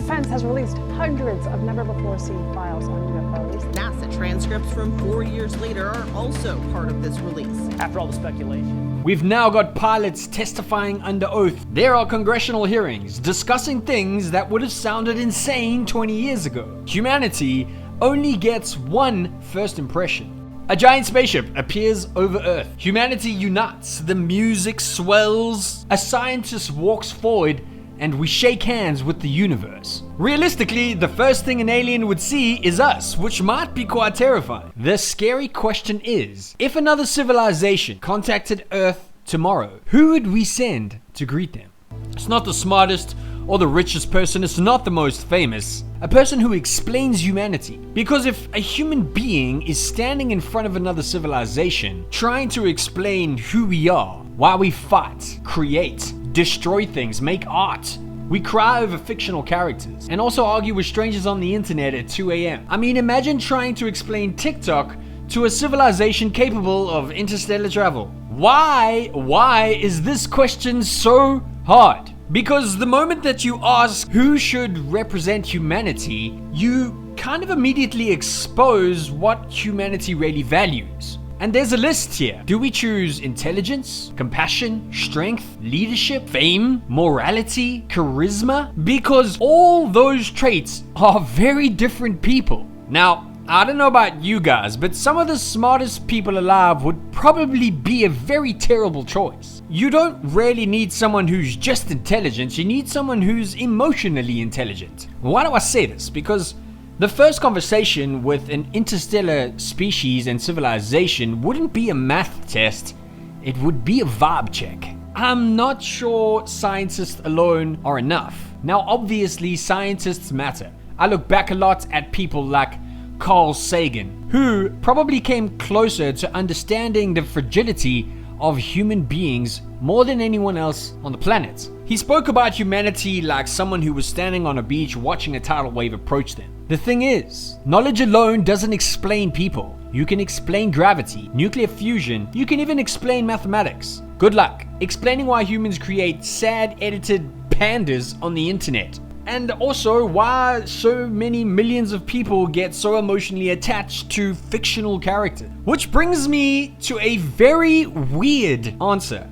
Defense has released hundreds of never-before-seen files on UFOs. NASA transcripts from 4 years later are also part of this release. After all the speculation. We've now got pilots testifying under oath. There are congressional hearings discussing things that would have sounded insane 20 years ago. Humanity only gets one first impression. A giant spaceship appears over Earth. Humanity unites. The music swells. A scientist walks forward and we shake hands with the universe. Realistically, the first thing an alien would see is us, which might be quite terrifying. The scary question is, if another civilization contacted Earth tomorrow, who would we send to greet them? It's not the smartest or the richest person, it's not the most famous. A person who explains humanity. Because if a human being is standing in front of another civilization, trying to explain who we are, why we fight, create, destroy things, make art, we cry over fictional characters, and also argue with strangers on the internet at 2 a.m. I mean, imagine trying to explain TikTok to a civilization capable of interstellar travel. Why is this question so hard? Because the moment that you ask who should represent humanity, you kind of immediately expose what humanity really values. And there's a list here. Do we choose intelligence, compassion, strength, leadership, fame, morality, charisma? Because all those traits are very different people. Now, I don't know about you guys, but some of the smartest people alive would probably be a very terrible choice. You don't really need someone who's just intelligent, you need someone who's emotionally intelligent. Why do I say this? Because the first conversation with an interstellar species and civilization wouldn't be a math test, it would be a vibe check. I'm not sure scientists alone are enough. Now, obviously, scientists matter. I look back a lot at people like Carl Sagan, who probably came closer to understanding the fragility of human beings more than anyone else on the planet. He spoke about humanity like someone who was standing on a beach watching a tidal wave approach them. The thing is, knowledge alone doesn't explain people. You can explain gravity, nuclear fusion, you can even explain mathematics. Good luck explaining why humans create sad edited pandas on the internet. And also why so many millions of people get so emotionally attached to fictional characters. Which brings me to a very weird answer.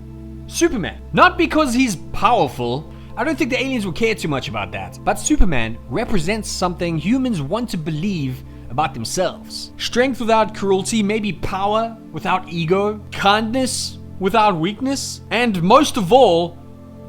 Superman. Not because he's powerful, I don't think the aliens will care too much about that, but Superman represents something humans want to believe about themselves. Strength without cruelty, maybe power without ego, kindness without weakness, and most of all,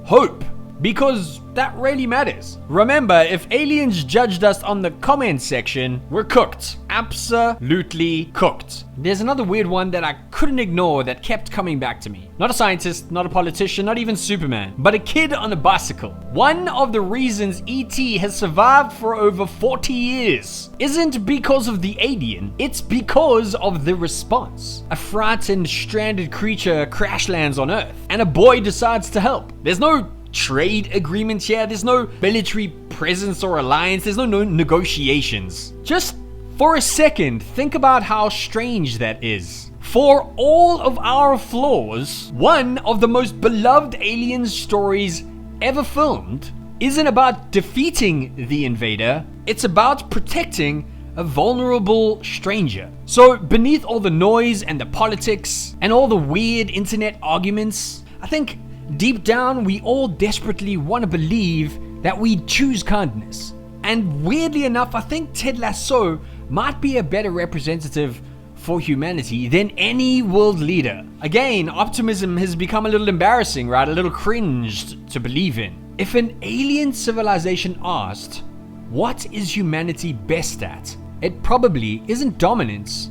hope. Because that really matters. Remember, if aliens judged us on the comment section, we're cooked. Absolutely cooked. There's another weird one that I couldn't ignore that kept coming back to me. Not a scientist, not a politician, not even Superman, but a kid on a bicycle. One of the reasons E.T. has survived for over 40 years isn't because of the alien, it's because of the response. A frightened, stranded creature crash lands on Earth, and a boy decides to help. There's no trade agreement here, there's no military presence or alliance, there's no negotiations. Just for a second, think about how strange that is. For all of our flaws, one of the most beloved alien stories ever filmed isn't about defeating the invader, it's about protecting a vulnerable stranger. So beneath all the noise and the politics and all the weird internet arguments, I think deep down, we all desperately want to believe that we choose kindness. And weirdly enough, I think Ted Lasso might be a better representative for humanity than any world leader. Again, optimism has become a little embarrassing, right? A little cringed to believe in. If an alien civilization asked, what is humanity best at? It probably isn't dominance,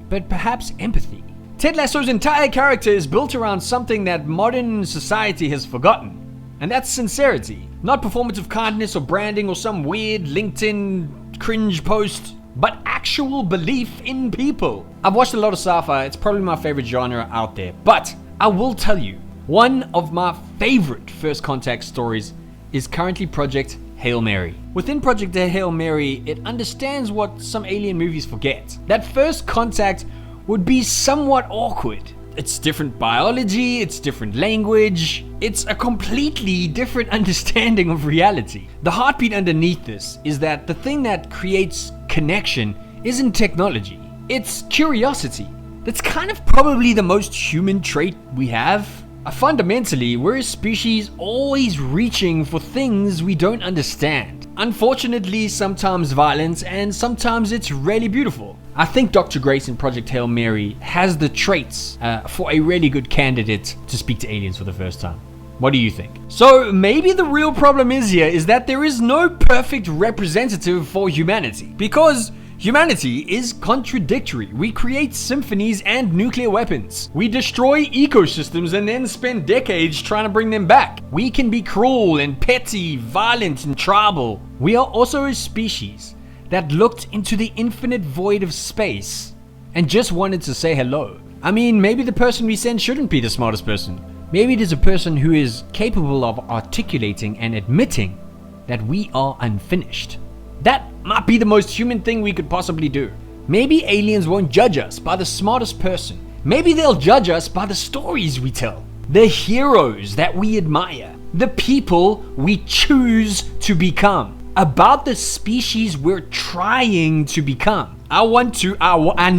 but perhaps empathy. Ted Lasso's entire character is built around something that modern society has forgotten, and that's sincerity. Not performative kindness or branding or some weird LinkedIn cringe post, but actual belief in people. I've watched a lot of sci-fi, it's probably my favorite genre out there, but I will tell you, one of my favorite first contact stories is currently Project Hail Mary. Within Project Hail Mary, it understands what some alien movies forget. That first contact would be somewhat awkward. It's different biology, it's different language, it's a completely different understanding of reality. The heartbeat underneath this is that the thing that creates connection isn't technology, it's curiosity. That's kind of probably the most human trait we have. Fundamentally, we're a species always reaching for things we don't understand. Unfortunately, sometimes violent and sometimes it's really beautiful. I think Dr. Grace in Project Hail Mary has the traits for a really good candidate to speak to aliens for the first time. What do you think? So maybe the real problem is that there is no perfect representative for humanity, because humanity is contradictory. We create symphonies and nuclear weapons. We destroy ecosystems and then spend decades trying to bring them back. We can be cruel and petty, violent and tribal. We are also a species that looked into the infinite void of space and just wanted to say hello. I mean, maybe the person we send shouldn't be the smartest person. Maybe it is a person who is capable of articulating and admitting that we are unfinished. That might be the most human thing we could possibly do. Maybe aliens won't judge us by the smartest person. Maybe they'll judge us by the stories we tell, the heroes that we admire, the people we choose to become, about the species we're trying to become. I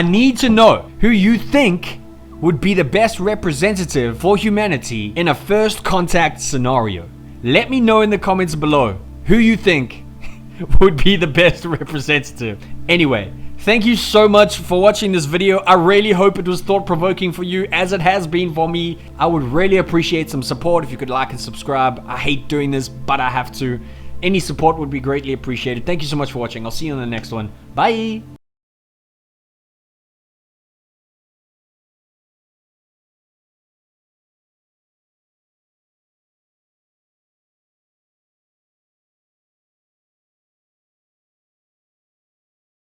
need to know who you think would be the best representative for humanity in a first contact scenario. Let me know in the comments below who you think would be the best representative. Anyway, thank you so much for watching this video. I really hope it was thought-provoking for you, as it has been for me. I would really appreciate some support if you could like and subscribe. I hate doing this, but I have to. Any support would be greatly appreciated. Thank you so much for watching. I'll see you in the next one. Bye!